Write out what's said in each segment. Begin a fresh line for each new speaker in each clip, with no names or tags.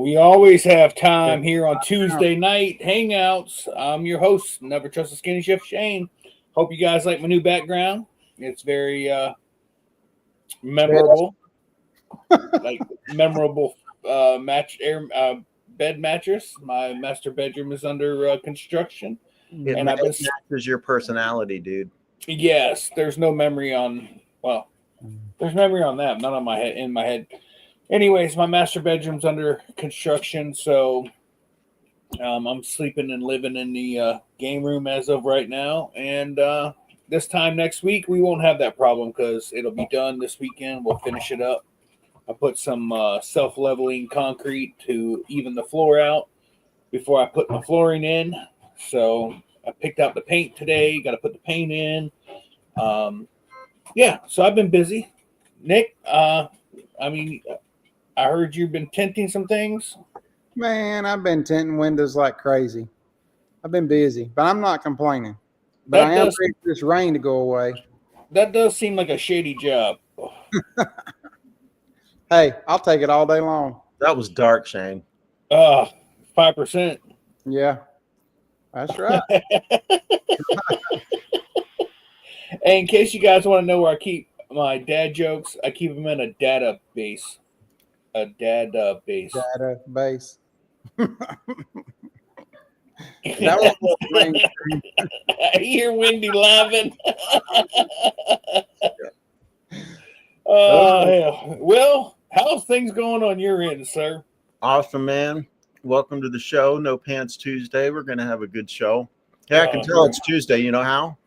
We always have time here on Tuesday night hangouts. I'm your host, Never Trust a Skinny Chef Shane. Hope you guys like my new background. It's very memorable, like memorable bed mattress. My master bedroom is under construction,
It
and I've been
matches your personality, dude.
Yes, there's no memory on. Well, there's memory on that, not on my head. In my head. Anyways, my master bedroom's under construction, so I'm sleeping and living in the game room as of right now. And this time next week, we won't have that problem because it'll be done this weekend. We'll finish it up. I put some self-leveling concrete to even the floor out before I put my flooring in. So I picked out the paint today. Got to put the paint in. Yeah, so I've been busy. Nick, I heard you've been tinting some things.
Man, I've been tinting windows like crazy. I've been busy, but I'm not complaining. But I am ready for this rain to go away.
That does seem like a shady job.
Hey, I'll take it all day long.
That was dark, Shane.
5%.
Yeah, that's right.
And in case you guys want to know where I keep my dad jokes, I keep them in a database. A database.
Database. That was
I hear Wendy laughing. Yeah. Well, how's things going on your end, sir?
Awesome, man. Welcome to the show. No Pants Tuesday. We're going to have a good show. Yeah, I can tell it's Tuesday. You know how?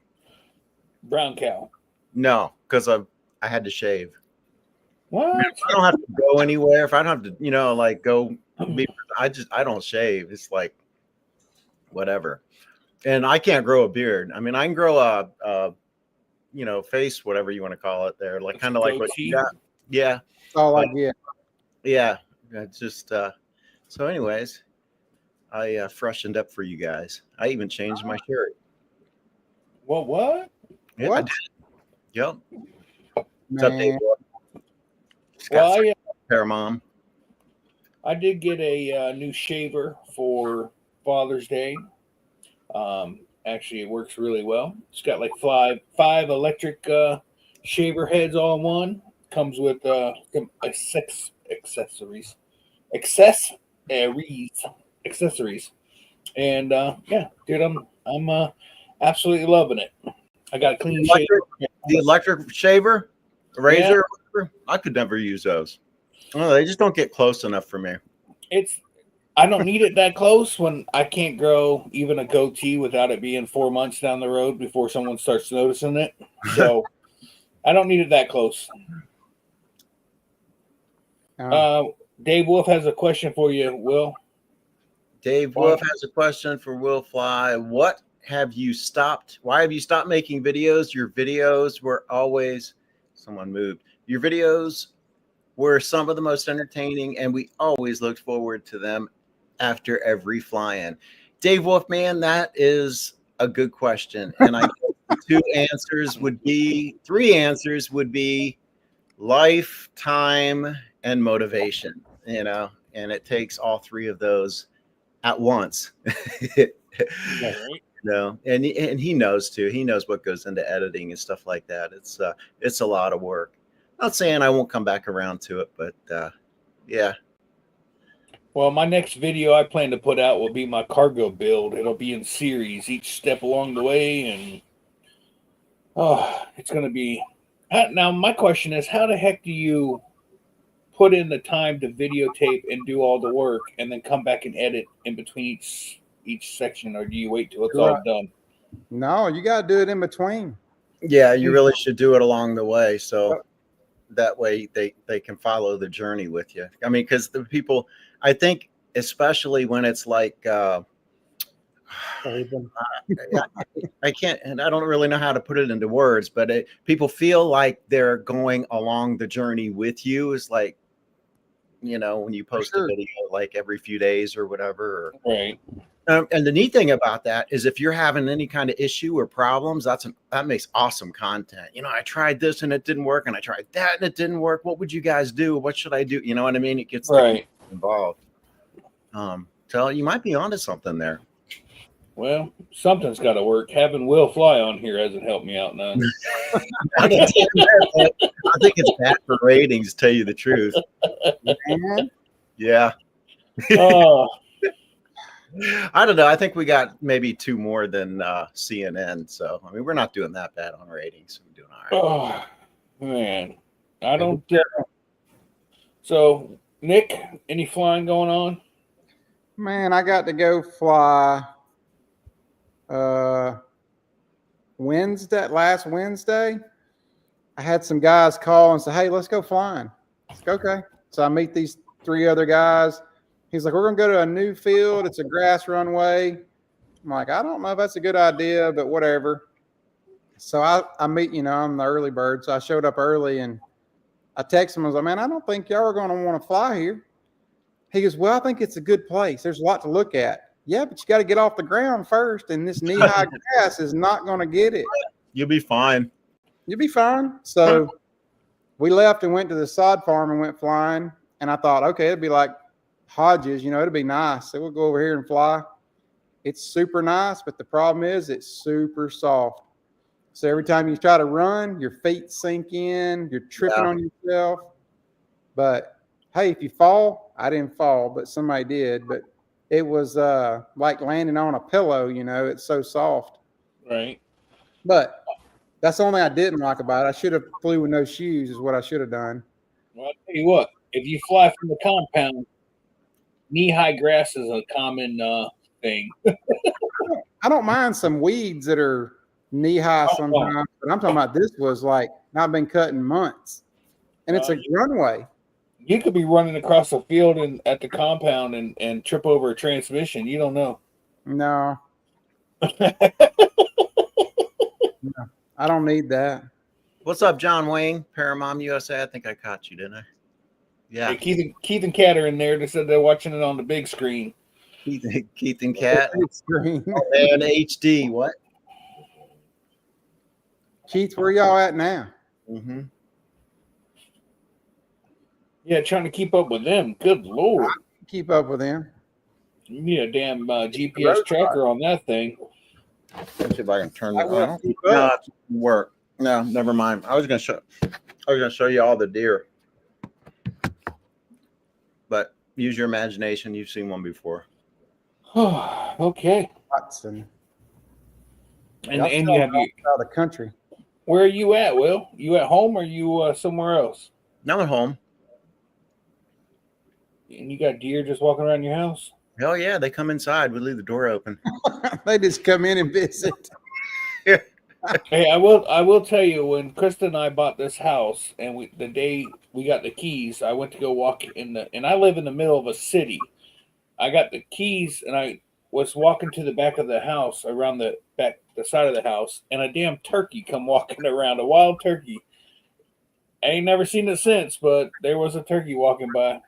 Brown cow.
No, because I had to shave.
What?
If I don't have to go anywhere, if I don't have to, go, I don't shave. It's like whatever. And I can't grow a beard. I mean, I can grow a face, whatever you want to call it there, like kind of like what you got. Yeah.
That's all I get.
Yeah. It's just, so anyways, I freshened up for you guys. I even changed my shirt.
What?
Yeah,
What?
I did. Yep. What's
Man.
up, Dave?
Well,
Paramom.
I did get a new shaver for Father's Day. Actually, it works really well. It's got like five electric shaver heads all in one. Comes with accessories, and yeah, dude, I'm absolutely loving it. I got a clean shaver.
The electric shaver, razor. Yeah. I could never use those. Oh, they just don't get close enough for me.
I don't need it that close when I can't grow even a goatee without it being 4 months down the road before someone starts noticing it. So I don't need it that close. Dave Wolf has a question for you, Will.
Dave Wolf has a question for Will Fly. What have you stopped? Why have you stopped making videos? Your videos were always, someone moved. Your videos were some of the most entertaining, and we always looked forward to them after every fly-in. Dave Wolf, man, that is a good question. And I guess three answers would be life, time, and motivation, and it takes all three of those at once. And he knows too. He knows what goes into editing and stuff like that. It's a lot of work. Not saying I won't come back around to it, but yeah.
Well, my next video I plan to put out will be my cargo build. It'll be in series, each step along the way, and it's going to be. Now, my question is, how the heck do you put in the time to videotape and do all the work, and then come back and edit in between each section, or do you wait till it's all done?
No, you got to do it in between.
Yeah, you really should do it along the way, so that way they can follow the journey with you. I mean, because the people, I think, especially when it's like I can't, and I don't really know how to put it into words, but people feel like they're going along the journey with you. Is like, when you post a video like every few days or whatever.
Right.
And the neat thing about that is if you're having any kind of issue or problems, that makes awesome content. I tried this and it didn't work, and I tried that and it didn't work. What would you guys do? What should I do? You know what I mean? It gets
right
involved. So you might be onto something there.
Well, something's got to work. Having Will Fly on here hasn't helped me out none.
I think it's bad for ratings, to tell you the truth.
Man,
Yeah.
Oh,
I don't know. I think we got maybe 2 more than CNN. So, I mean, we're not doing that bad on ratings. We're doing all right.
oh, man. I don't. So, Nick, any flying going on?
man, I got to go fly last Wednesday. I had some guys call and say, hey, let's go flying. Okay. So I meet these 3 other guys. He's like, we're going to go to a new field. It's a grass runway. I'm like, I don't know if that's a good idea, but whatever. So I meet, I'm the early bird. So I showed up early and I texted him. I was like, man, I don't think y'all are going to want to fly here. He goes, well, I think it's a good place. There's a lot to look at. Yeah, but you got to get off the ground first. And this knee-high grass is not going to get it.
You'll be fine.
You'll be fine. So we left and went to the sod farm and went flying. And I thought, okay, it'd be like Hodges, it'd be nice. So we'll go over here and fly. It's super nice, but the problem is it's super soft. So every time you try to run, your feet sink in, you're tripping on yourself. But hey, if you fall, I didn't fall, but somebody did. But it was like landing on a pillow, it's so soft.
Right.
But that's the only I didn't like about it. I should have flew with no shoes is what I should have done.
Well, I'll tell you what, if you fly from the compound, knee-high grass is a common thing.
I don't mind some weeds that are knee-high sometimes, but I'm talking about this was like not been cut in months. And it's a runway.
You could be running across a field at the compound and trip over a transmission. You don't know.
No. No, I don't need that.
What's up, John Wayne, Paramount USA? I think I caught you, didn't I? Yeah.
Hey, Keith and Kat are in there. They said they're watching it on the big screen.
Keith and Kat.
Screen.
And HD. What?
Keith, where y'all at now?
Mm-hmm.
Yeah, trying to keep up with them. Good Lord.
Keep up with him.
You need a damn GPS tracker on that thing.
Let's see if I can turn that
will
on.
keep
No,
up.
it doesn't work. No, never mind. I was gonna show you all the deer. But use your imagination. You've seen one before.
Okay.
Watson.
And you have
out of the country.
Where are you at, Will? You at home or you somewhere else?
Now at home.
And you got deer just walking around your house?
Hell yeah, they come inside. We leave the door open.
They just come in and visit.
Hey, I will tell you, when Krista and I bought this house, and the day we got the keys, I went to go walk and I live in the middle of a city. I got the keys and I was walking to the back of the house, around the side of the house, and a damn turkey come walking around, a wild turkey. I ain't never seen it since, but there was a turkey walking by.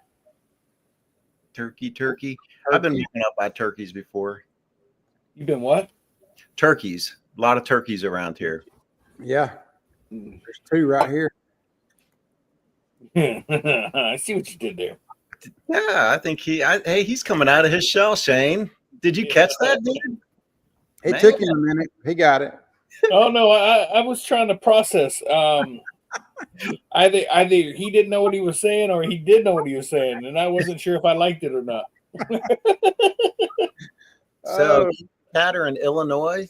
Turkey. I've been woken up by turkeys before.
You been what?
Turkeys. A lot of turkeys around here.
Yeah. There's 2 right here.
I see what you did there.
Yeah, I think he's coming out of his shell, Shane. Did you catch that, dude?
It took him a minute. He got it.
Oh no, I was trying to process. Either he didn't know what he was saying or he did know what he was saying, and I wasn't sure if I liked it or not.
So, Kat are in Illinois,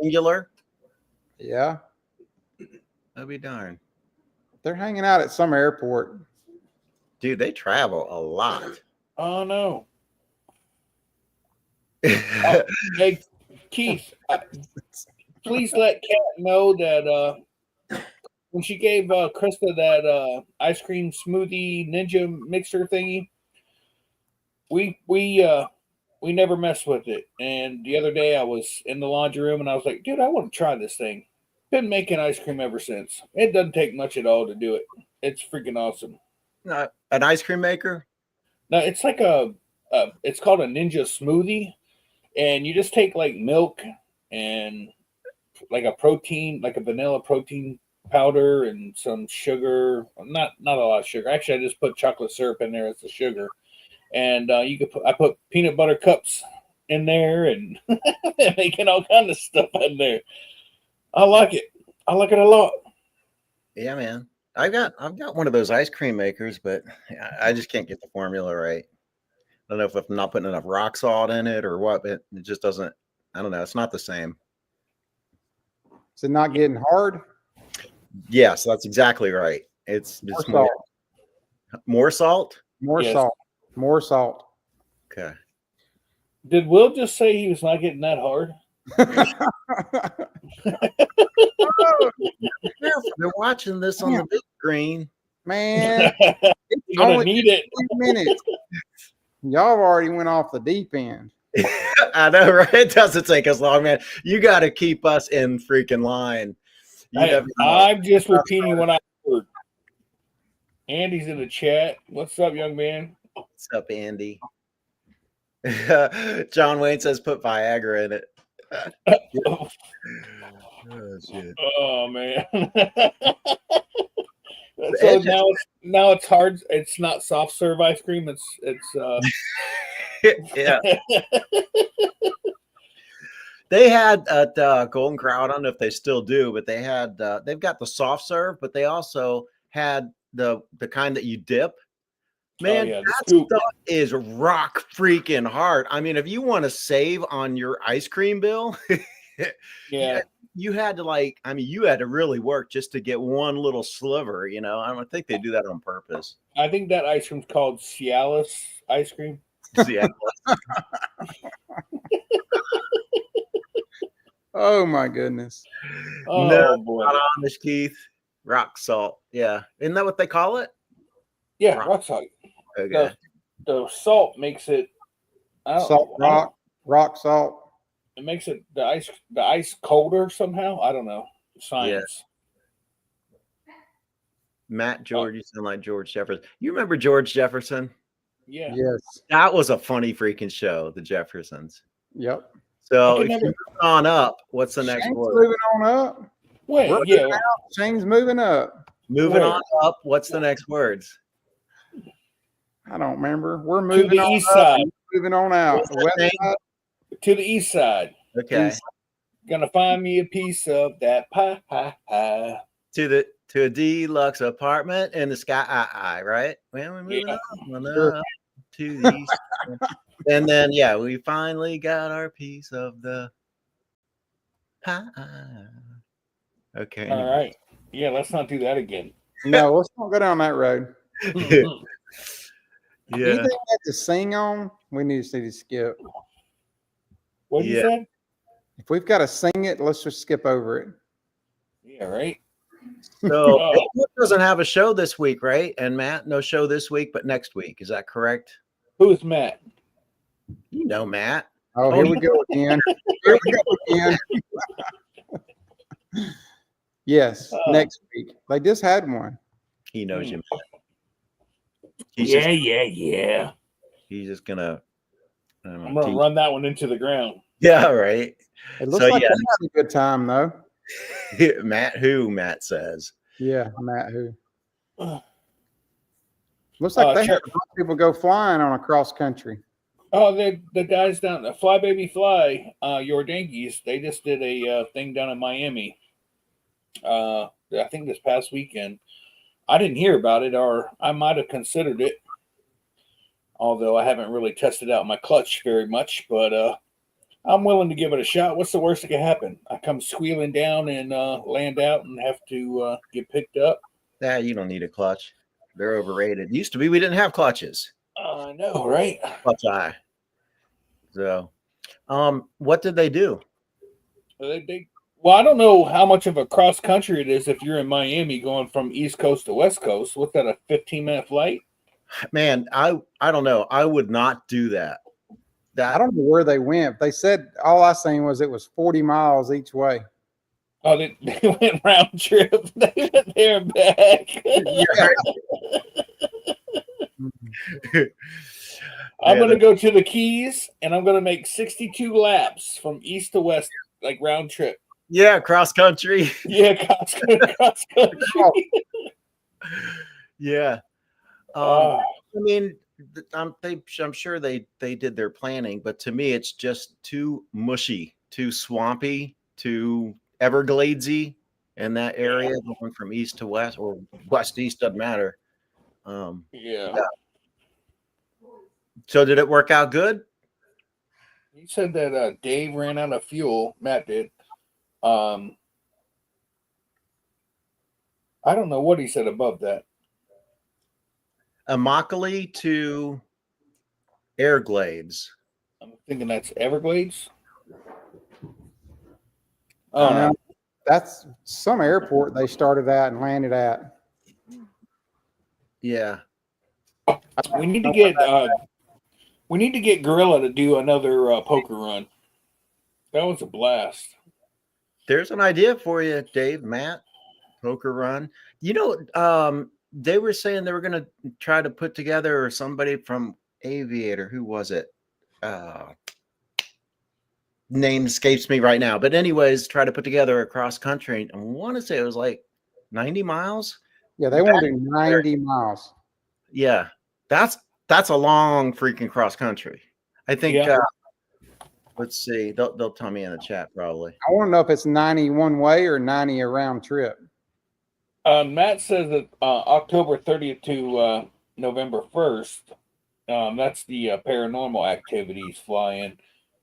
singular.
Yeah.
I'll be darned.
They're hanging out at some airport.
Dude, they travel a lot.
Oh no. Hey, Keith, please let Kat know that when she gave Krista that ice cream smoothie ninja mixer thingy, we never messed with it. And the other day I was in the laundry room and I was like, dude, I want to try this thing. Been making ice cream ever since. It doesn't take much at all to do it. It's freaking awesome.
An ice cream maker?
No, it's like it's called a ninja smoothie, and you just take like milk and like a protein, like a vanilla protein powder and some sugar. Not a lot of sugar. Actually, I just put chocolate syrup in there as the sugar, and I put peanut butter cups in there, and making all kind of stuff in there. I like it. I like it a lot.
Yeah, man. I've got one of those ice cream makers, but I just can't get the formula right. I don't know if I'm not putting enough rock salt in it or what, but it just doesn't. I don't know. It's not the same.
Is it not getting hard?
Yes, that's exactly right. It's more
Salt.
more salt.
More
Yes.
salt. More salt.
Okay.
Did Will just say he was not getting that hard?
They're watching this on the big screen.
Man,
You're gonna
only
need it.
2 minutes. Y'all already went off the deep end.
I know, right? It doesn't take us long, man. You got to keep us in freaking line. You
Hey,
never know.
I'm just repeating what I heard. Andy's in the chat. What's up, young man?
What's up, Andy? John Wayne says put Viagra in it. Oh, shit.
Oh man. So now it's hard. It's not soft serve ice cream. It's
Yeah. They had at Golden Corral, I don't know if they still do, but they had they've got the soft serve, but they also had the kind that you dip. Man,
yeah,
that
scoop.
stuff is rock freaking hard. I mean, if you want to save on your ice cream bill,
Yeah.
you had to you had to really work just to get one little sliver, you know. I don't think they do that on purpose.
I think that ice cream's called Cialis ice cream.
Yeah.
Oh my goodness.
Oh
No,
boy.
not Amish, Keith. Rock salt. Yeah. Isn't that what they call it?
Yeah, rock salt.
Okay.
The salt makes it
Salt rock salt.
It makes it the ice colder somehow. I don't know. Science.
Matt George, you sound like George Jefferson. You remember George Jefferson?
Yeah.
Yes.
That was a funny freaking show, the Jeffersons.
Yep.
So
I
if
can
you
never-
move on up, what's the next
Shane's
word?
moving on up.
Wait,
We're
yeah.
moving out. Shane's moving up.
Moving
Where?
on up, what's the next words?
I don't remember. We're
To
moving
the
on
east
up.
side.
and moving on out.
What's
The
that
west
name?
side.
To the east side.
Okay.
Gonna find me a piece of that pie.
To a deluxe apartment in the sky, right? Well, we're moving on
Sure.
up to the east. And then we finally got our piece of the pie. Okay.
All right. Yeah, let's not do that again.
No, let's not go down that road.
Yeah.
Anything we have to sing on, we need to skip.
What you
Yeah.
said?
If we've got to sing it, let's just skip over it.
Yeah, right.
So
Oh.
Big Wolf doesn't have a show this week, right? And Matt, no show this week, but next week. Is that correct?
Who's Matt?
You know Matt.
Oh, here we go again. Here we go again. Yes,
Oh.
next week. They just had one.
He knows you, Matt.
Yeah.
He's just gonna
I'm gonna run that one into the ground.
Yeah, right.
It looks
So,
like
yeah.
they had a good time, though.
Matt says.
Yeah, Matt who.
Uh,
Looks like they
sure.
had a bunch of people go flying on a cross country.
Oh, the guys down the Fly Baby Fly, your Yankees, they just did a thing down in Miami. I think this past weekend. I didn't hear about it, or I might have considered it. Although I haven't really tested out my clutch very much, but I'm willing to give it a shot. What's the worst that can happen? I come squealing down and land out and have to get picked up.
You don't need a clutch. They're overrated. Used to be we didn't have clutches.
I know, right?
Clutch eye. So, what did they do?
Well, I don't know how much of a cross country it is if you're in Miami going from East Coast to West Coast. What's that, a 15-minute flight?
Man, I don't know. I would not do that.
I don't know where they went. They said all I seen was it was 40 miles each way.
Oh, they went round trip. They went there and back. I'm going to go to the Keys, and I'm going to make 62 laps from east to west, like round trip.
Yeah, cross country.
Yeah, cross country.
Yeah.
Oh.
I mean, I'm sure they did their planning, but to me, it's just too mushy, too swampy, too Evergladesy in that area, going from east to west or west to east, doesn't matter.
Yeah.
So did it work out good?
He said that Dave ran out of fuel. Matt did. I don't know what he said above that.
Immokalee to Everglades.
I'm thinking that's Everglades. Oh no.
That's some airport they started at and landed at.
Yeah.
We need to get Gorilla to do another poker run. That was a blast.
There's an idea for you, Dave, Matt. Poker run. You know, they were saying they were going to try to put together, or somebody from Aviator. Who was it? Name escapes me right now. But anyways, try to put together a cross country. I want to say it was like 90 miles.
Yeah, they want to do 90 miles.
Yeah, that's a long freaking cross country. I think.
Yeah.
Let's see. They'll tell me in the chat probably.
I want to know if it's 90 one way or 90 a round trip.
Matt says that October 30th to November 1st. That's the paranormal activities fly-in.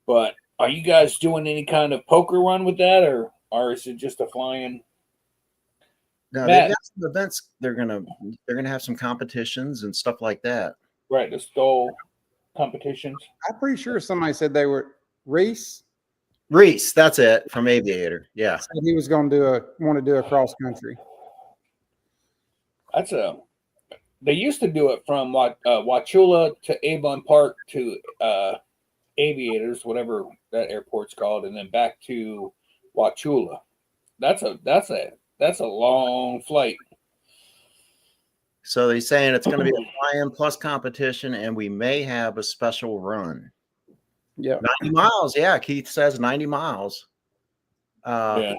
But are you guys doing any kind of poker run with that, or is it just a fly-in?
No, they've got some events. They're gonna have some competitions and stuff like that.
Right, the stole competitions.
I'm pretty sure somebody said they were Reese,
that's it, from Aviator. Yeah.
said he was going to want to do a cross country.
They used to do it from Wauchula to Avon Park to Aviators, whatever that airport's called, and then back to Wauchula. That's a long flight.
So they're saying it's going to be a fly-in plus competition, and we may have a special run.
Yeah,
90 miles. Yeah, Keith says 90 miles.
Yeah.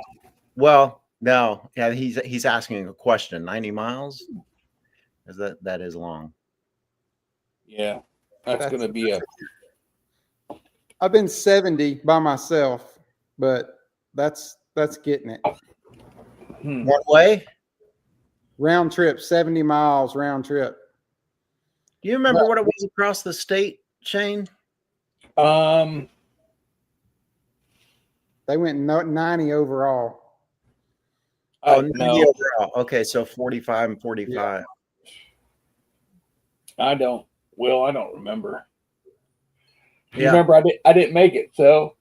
Well, no, yeah, he's asking a question. 90 miles? That is long.
Yeah, that's going to be
I've been 70 by myself, but that's getting it.
One way?
Round trip, 70 miles round trip.
Do you remember what it was across the state, Shane?
They went 90 overall.
Oh,
no.
90 overall. Okay, so 45 and 45.
I don't remember.
Yeah.
Remember, I didn't make it, so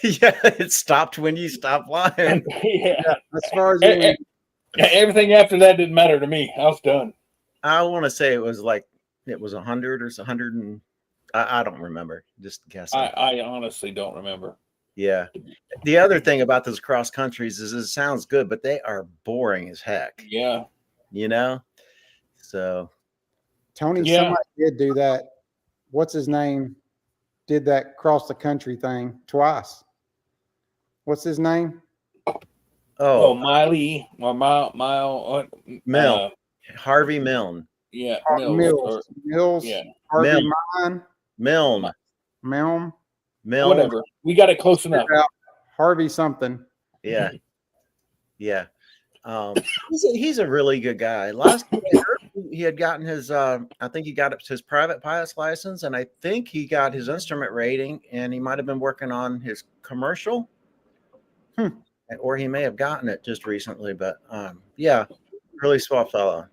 Yeah, it stopped when you stopped flying.
yeah.
As far as
Everything after that didn't matter to me. I was done.
I want to say it was 100 or 100 and I don't remember. Just guessing.
I honestly don't remember.
Yeah. The other thing about those cross countries is it sounds good, but they are boring as heck.
Yeah.
You know? So
Tony, somebody did do that. What's his name? Did that cross the country thing twice. What's his name?
Miley or
Milne. Harvey Milne.
Yeah.
Mills.
Yeah.
Harvey
Milne.
Milne.
Whatever. We got it close enough.
Harvey something.
Yeah. Yeah. He's a really good guy. Last time I heard, he had gotten his I think he got his private pilot's license, and I think he got his instrument rating, and he might have been working on his commercial. Or he may have gotten it just recently, but yeah, really swell fellow.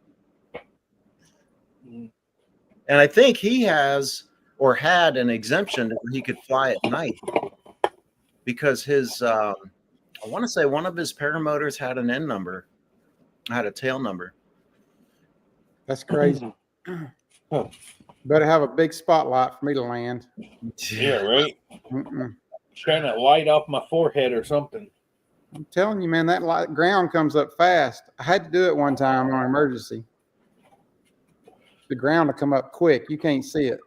And I think he has or had an exemption where he could fly at night because his I want to say one of his paramotors had an N number, had a tail number.
That's crazy. Better have a big spotlight for me to land.
Yeah, right. Shine a light off my forehead or something.
I'm telling you, man, that ground comes up fast. I had to do it one time on an emergency. The ground will come up quick. You can't see it.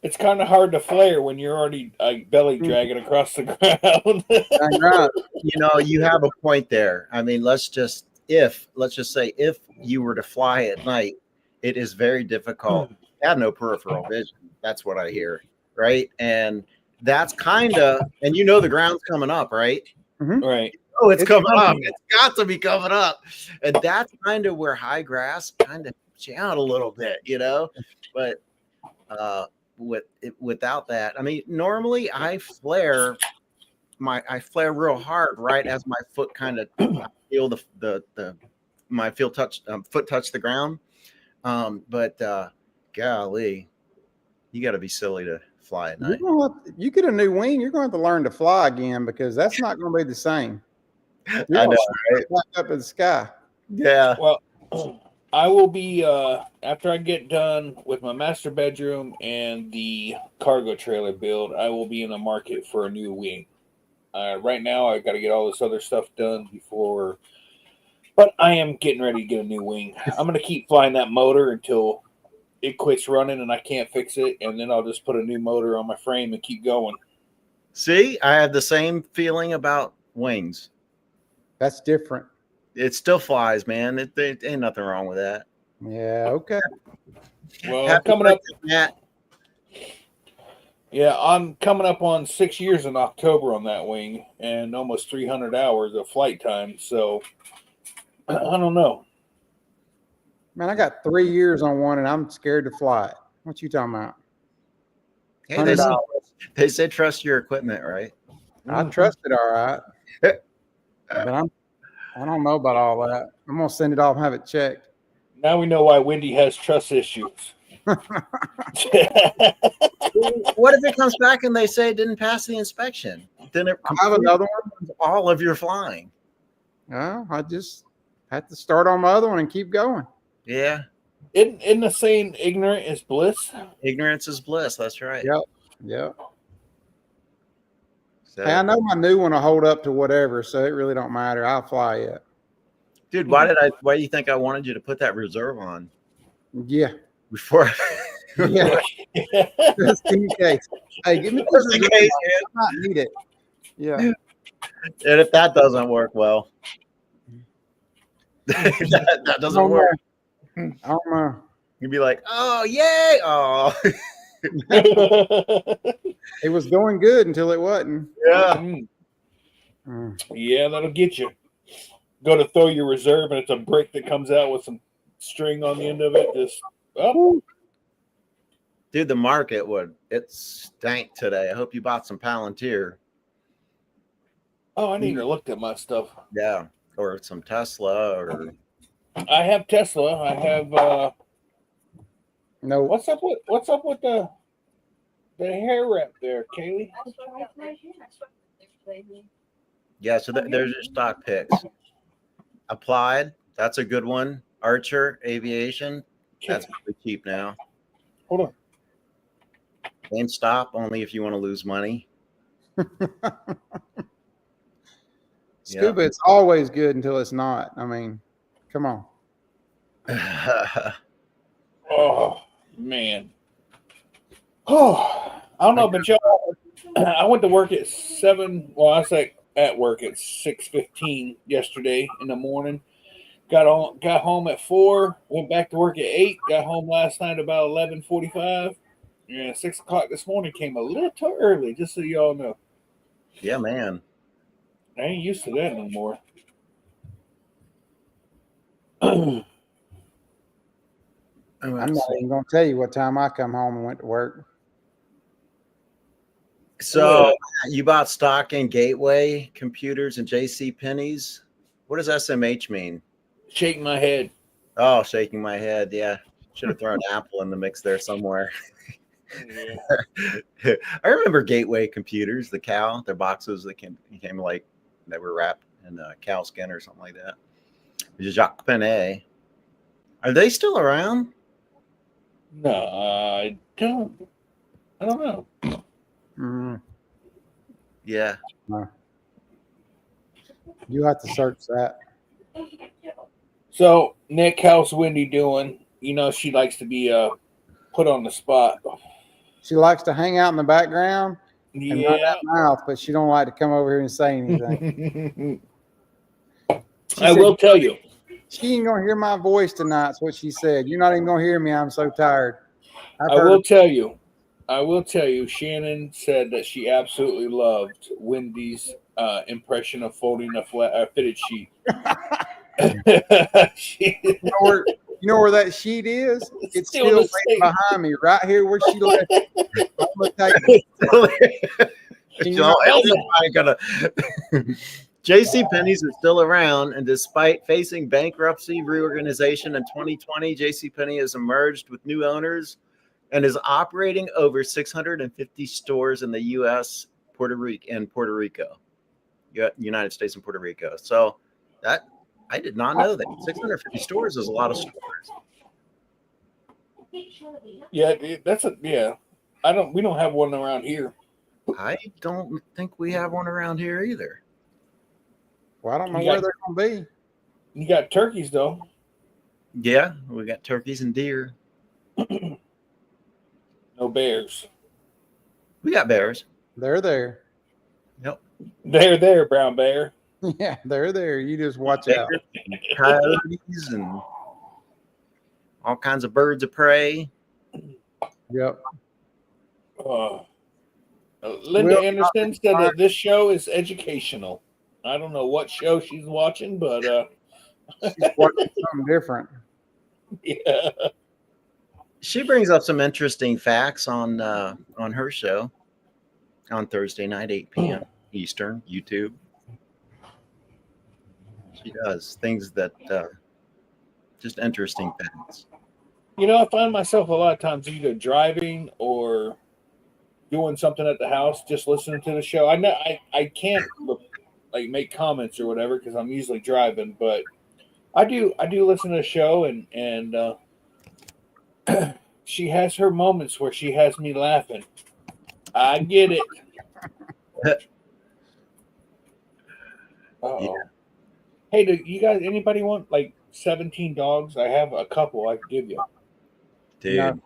It's kind of hard to flare when you're already belly dragging across the ground.
You know, you have a point there. I mean, let's just if, let's just say, if you were to fly at night, it is very difficult. I have no peripheral vision. That's what I hear, right? And that's kind of, and you know the ground's coming up, right?
Right.
Oh, it's coming up.
coming.
It's got to be coming up. And that's kind of where high grass kind of puts you out a little bit, you know? But without that, I mean, normally I flare real hard right as my foot kind of feel my foot touch the ground. But golly, you got to be silly to fly at night.
You get a new wing, you're going to have to learn to fly again, because that's not going to be the same.
I know, right?
Fly up in the sky.
Yeah.
Well, I will be after I get done with my master bedroom and the cargo trailer build. I will be in the market for a new wing. Right now, I got to get all this other stuff done before, but I am getting ready to get a new wing. I'm going to keep flying that motor until it quits running and I can't fix it, and then I'll just put a new motor on my frame and keep going.
See, I have the same feeling about wings.
That's different.
It still flies, man. It ain't nothing wrong with that.
Yeah. Okay.
Well,
Happy
coming up,
birthday, Matt.
yeah, I'm coming up on 6 years in October on that wing and almost 300 hours of flight time. So I don't know.
Man, I got 3 years on one, and I'm scared to fly it. What you talking about?
Hey, they
$100.
say trust your equipment, right?
I trust it all right, but I don't know about all that. I'm gonna send it off and have it checked.
Now we know why Wendy has trust issues.
What if it comes back and they say it didn't pass the inspection? Then it
I have another one.
all of your flying.
Well, I just have to start on my other one and keep going.
Yeah.
Isn't the saying ignorant is bliss?
Ignorance is bliss. That's right.
Yep. Yeah.
So,
Hey, I know my new one will hold up to whatever, so it really don't matter. I'll fly it.
dude, why do you think I wanted you to put that reserve on
Yeah.
before?
Yeah. Just in case. Hey, give me
Just in
this.
case,
I might need it. Yeah.
And if that doesn't work, well, that doesn't work.
I don't know.
You'd be like, oh, yay. Oh,
It was going good until it wasn't.
yeah.
Mm.
Yeah, that'll get you. Go to throw your reserve, and it's a brick that comes out with some string on the end of it. Just oh,
Dude, the market it stank today. I hope you bought some Palantir.
oh, I need to look at my stuff.
Yeah. Or some Tesla or
I have Tesla. I have
No.
what's up with the hair wrap there, Kaylee?
yeah, so there's your stock picks. Applied, that's a good one. Archer Aviation, that's pretty cheap now.
Hold on.
GameStop, only if you want to lose money.
Scuba, it's always good until it's not. I mean, come on.
Oh man. Oh, I don't know, but y'all. I went to work at 7. Well, I say at work at 6:15 yesterday in the morning. Got home at 4. Went back to work at 8. Got home last night about 11:45. Yeah, 6 o'clock this morning came a little too early. Just so y'all know,
Yeah, man.
I ain't used to that no more.
I'm not even going to tell you what time I come home and went to work.
So you bought stock in Gateway Computers and JC Penney's. What does SMH mean?
Shaking my head.
Oh, shaking my head. Yeah. Should have thrown Apple in the mix there somewhere.
Yeah.
I remember Gateway Computers, the cow, their boxes that came like they were wrapped in cow skin or something like that. Jacques Penney. Are they still around?
No, I don't know.
Mm,
Yeah.
you have to search that.
So, Nick, how's Wendy doing? You know, she likes to be put on the spot.
She likes to hang out in the background and run
Yeah.
that mouth, but she don't like to come over here and say anything.
I will tell you,
She ain't gonna hear my voice tonight. That's what she said. You're not even gonna hear me. I'm so tired.
I will tell you. Shannon said that she absolutely loved Wendy's impression of folding a fitted sheet. She,
You know where that sheet is? It's
Still
still
the same.
behind me, right here where she left it. I'm gonna take it.
Everybody gonna JC Penney's is still around, and despite facing bankruptcy reorganization in 2020, JC Penney has emerged with new owners and is operating over 650 stores in the U.S., Puerto Rico, United States and Puerto Rico. So that I did not know that 650 stores is a lot of stores.
Yeah, we don't have one around here.
I don't think we have one around here either.
Well, I don't know where they're gonna be.
You got turkeys though.
Yeah, we got turkeys and deer.
No bears.
We got bears.
They're there.
Yep.
They're there, brown bear.
Yeah, they're there. You just watch out.
Coyotes and all kinds of birds of prey.
Yep.
Linda Anderson said that this show is educational. I don't know what show she's watching, but
she's watching something different.
Yeah.
She brings up some interesting facts on her show on Thursday night, 8 p.m. Eastern, YouTube. She does things that just interesting facts.
You know, I find myself a lot of times either driving or doing something at the house, just listening to the show. I know I can't like make comments or whatever because I'm usually driving, but I do listen to the show and she has her moments where she has me laughing. I get it. Uh-oh.
Yeah.
Hey, do you guys, anybody want like 17 dogs? I have a couple I could give you.
Dude.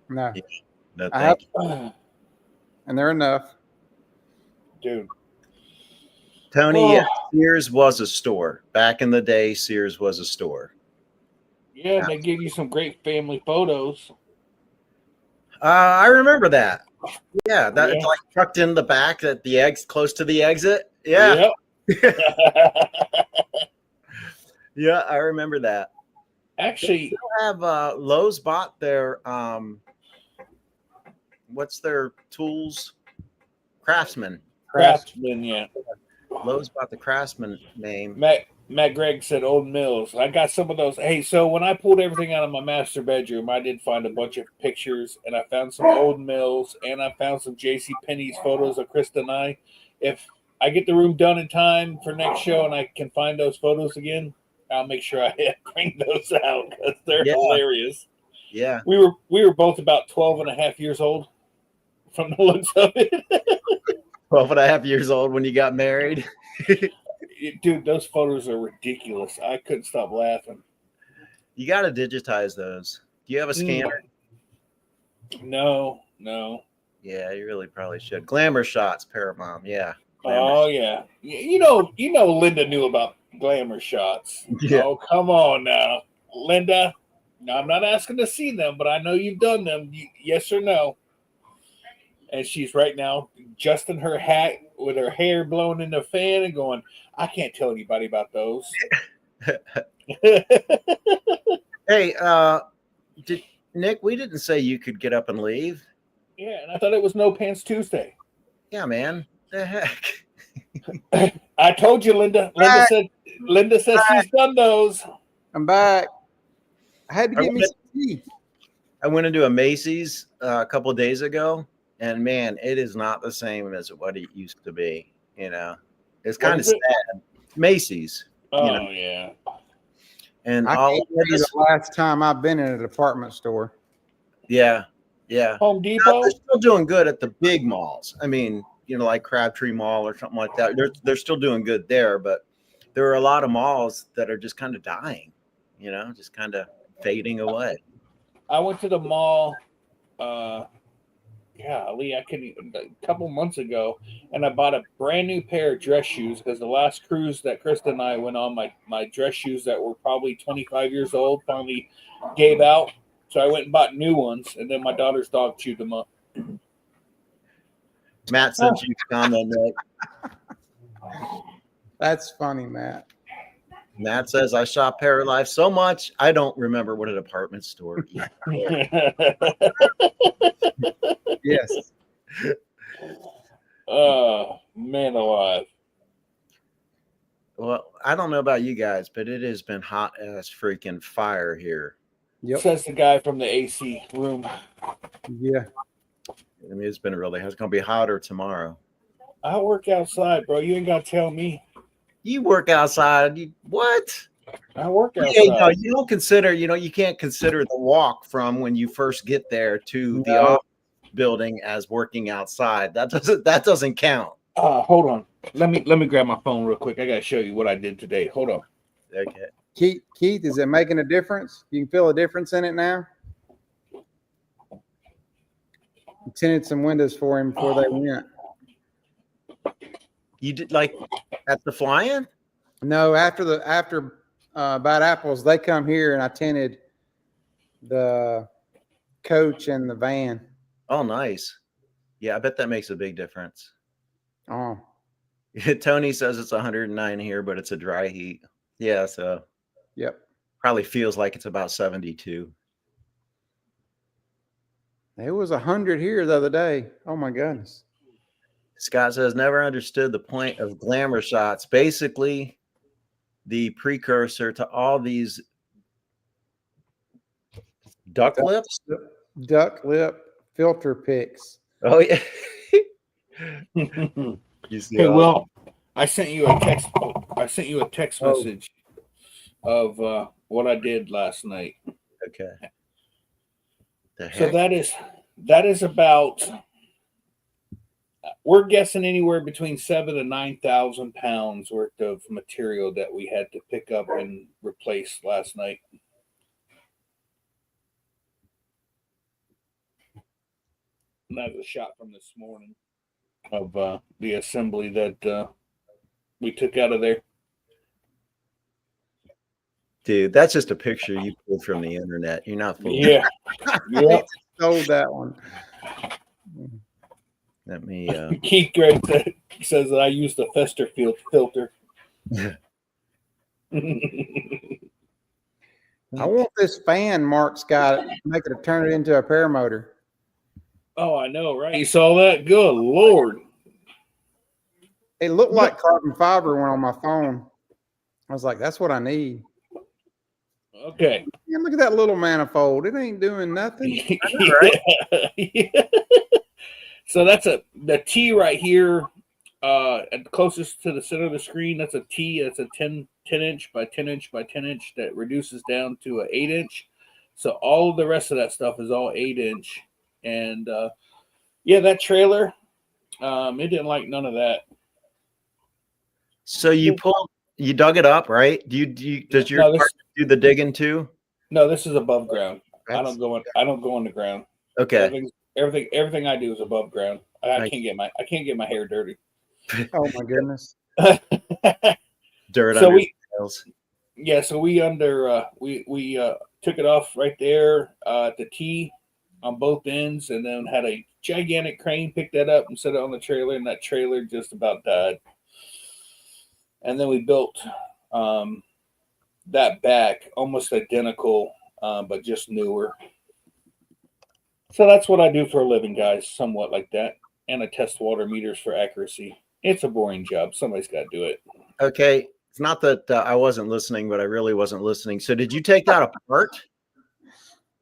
No.
No,
I have,
you.
and they're enough.
Dude.
Tony, yeah, Sears was a store. Back in the day, Sears was a store.
Yeah, and they give you some great family photos.
I remember that. Yeah, it's like tucked in the back at the eggs close to the exit. Yeah.
Yep.
Yeah, I remember that.
Actually,
they have Lowe's bought their what's their tools? Craftsman,
yeah.
Lowe's bought the Craftsman name.
Matt Gregg said Old Mills. I got some of those. Hey, so when I pulled everything out of my master bedroom, I did find a bunch of pictures, and I found some Old Mills, and I found some J.C. Penney's photos of Krista and I. If I get the room done in time for next show and I can find those photos again, I'll make sure I bring those out because they're hilarious.
Yeah.
We were both about 12 and a half years old from the looks of it.
12 and a half years old when you got married.
Dude, those photos are ridiculous. I couldn't stop laughing.
You got to digitize those. Do you have a scanner?
No.
Yeah, you really probably should. Glamour Shots, Paramount. Yeah.
Oh yeah. You know, Linda knew about Glamour Shots.
Yeah.
Oh, come on now, Linda. Now, I'm not asking to see them, but I know you've done them. Yes or no? And she's right now adjusting her hat with her hair blown in the fan and going, I can't tell anybody about those.
Hey, Nick, we didn't say you could get up and leave.
Yeah, and I thought it was No Pants Tuesday.
Yeah, man. The heck?
I told you, Linda. Linda says she's done those.
I'm back. I had to get me some tea.
I went into a Macy's a couple of days ago, and man, it is not the same as what it used to be. You know, it's kind of sad. Macy's.
Oh yeah.
And
I
all
can't tell you the last time I've been in a department store.
Yeah.
Home Depot.
Now, they're still doing good at the big malls. I mean, you know, like Crabtree Mall or something like that. They're still doing good there, but there are a lot of malls that are just kind of dying. You know, just kind of fading away.
I went to the mall golly, I could a couple months ago, and I bought a brand new pair of dress shoes because the last cruise that Krista and I went on, my dress shoes that were probably 25 years old finally gave out. So I went and bought new ones, and then my daughter's dog chewed them up.
Matt sent you a comment, Nick.
That's funny, Matt.
Matt says, I shop Paralife so much, I don't remember what a department store is.
Yes.
Man alive.
Well, I don't know about you guys, but it has been hot as freaking fire here.
Yep.
Says the guy from the AC room.
Yeah.
I mean, it's going to be hotter tomorrow.
I work outside, bro. You ain't got to tell me.
You work outside. What?
I work outside.
Yeah, no, you don't consider, you can't consider the walk from when you first get there to the office building as working outside. That doesn't count.
Hold on. Let me grab my phone real quick. I gotta show you what I did today. Hold on.
Okay.
Keith, is it making a difference? You can feel a difference in it now? I tinted some windows for him before they went.
You did like at the fly-in?
No, after Bad Apples, they come here and I tinted the coach and the van.
Oh, nice. Yeah, I bet that makes a big difference.
Oh,
Tony says it's 109 here, but it's a dry heat. Yeah, so
yep.
probably feels like it's about 72.
It was 100 here the other day. Oh my goodness.
Scott says, never understood the point of glamour shots. Basically, the precursor to all these duck lips.
Duck lip filter pics.
Oh, yeah. You see
Hey, well, I sent you a text. I sent you a text message of what I did last night.
Okay. The
So
heck?
that is about. We're guessing anywhere between 7,000 to 9,000 pounds worth of material that we had to pick up and replace last night. And that's a shot from this morning of the assembly that we took out of there.
Dude, that's just a picture you pulled from the internet. You're not fooling.
Yeah, yeah.
Stole that one.
Let me.
Keith Gray says that I used the Festerfield filter.
I want this fan Mark's got, make it turn it into a paramotor.
Oh, I know, right? You saw that? Good Lord.
It looked like carbon fiber when on my phone. I was like, that's what I need.
Okay.
Man, look at that little manifold. It ain't doing nothing.
Yeah. So that's the T right here, at closest to the center of the screen. That's a T. That's a 10 inch by 10 inch by 10 inch that reduces down to an 8 inch. So all of the rest of that stuff is all 8 inch. And yeah, that trailer, it didn't like none of that.
So you dug it up, right? Does your partner do the digging too?
No, this is above ground. I don't go on the ground.
Okay.
Everything I do is above ground. I can't get my hair dirty.
Oh my goodness.
Dirt
So
under
we
nails.
Yeah, so we took it off right there at the T on both ends, and then had a gigantic crane pick that up and set it on the trailer, and that trailer just about died. And then we built that back almost identical, but just newer. So that's what I do for a living, guys, somewhat like that. And I test water meters for accuracy. It's a boring job. Somebody's got to do it.
Okay. It's not that I wasn't listening, but I really wasn't listening. So did you take that apart?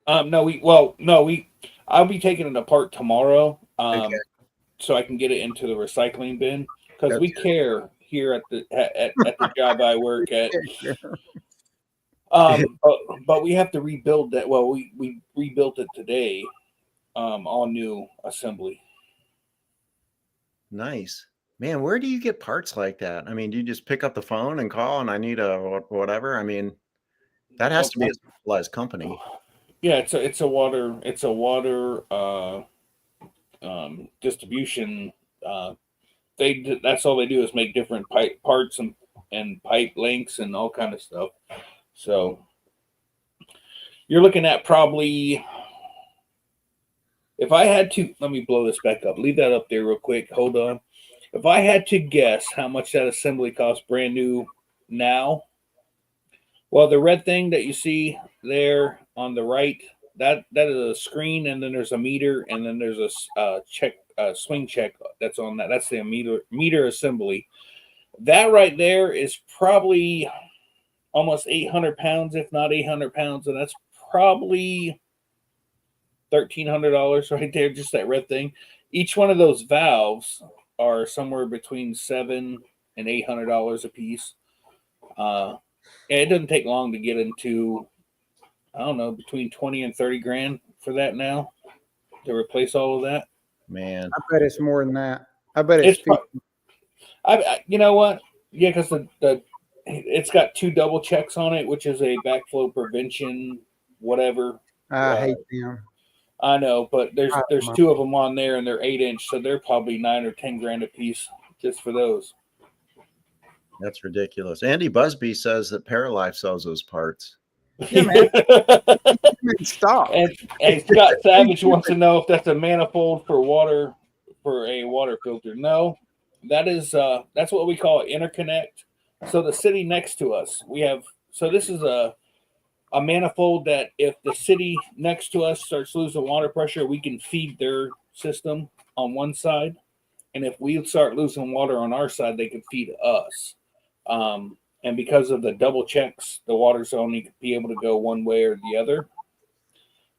I'll be taking it apart tomorrow.
Okay.
So I can get it into the recycling bin, because we care here at the job I work at. But we have to rebuild that. Well, we rebuilt it today, all new assembly.
Nice. Man, where do you get parts like that? I mean, do you just pick up the phone and call and I need a whatever? I mean, that has to be a specialized company.
Yeah, it's a water distribution. That's all they do is make different pipe parts and pipe lengths and all kind of stuff. So you're looking at probably, if I had to, let me blow this back up. Leave that up there real quick. Hold on. If I had to guess how much that assembly costs brand new now, well, the red thing that you see there on the right, that is a screen, and then there's a meter, and then there's a swing check that's on that. That's the meter assembly. That right there is probably almost 800 pounds, if not 800 pounds, and that's probably $1,300 right there, just that red thing. Each one of those valves are somewhere between $700 and $800 a piece. And it doesn't take long to get into, I don't know, between 20 and 30 grand for that now to replace all of that.
Man,
I bet it's more than that. I bet it's 50.
You know what? Yeah, because it's got 2 double checks on it, which is a backflow prevention, whatever.
I hate them.
I know, but there's 2 of them on there, and they're 8-inch, so they're probably 9 or 10 grand a piece just for those.
that's ridiculous. Andy Busby says that Paralife sells those parts.
Yeah, man. Stop.
And Scott Savage wants to know if that's a manifold for a water filter. No, that's what we call an interconnect. So the city next to us, this is a manifold that if the city next to us starts losing water pressure, we can feed their system on one side. And if we start losing water on our side, they can feed us. And because of the double checks, the water's only be able to go one way or the other.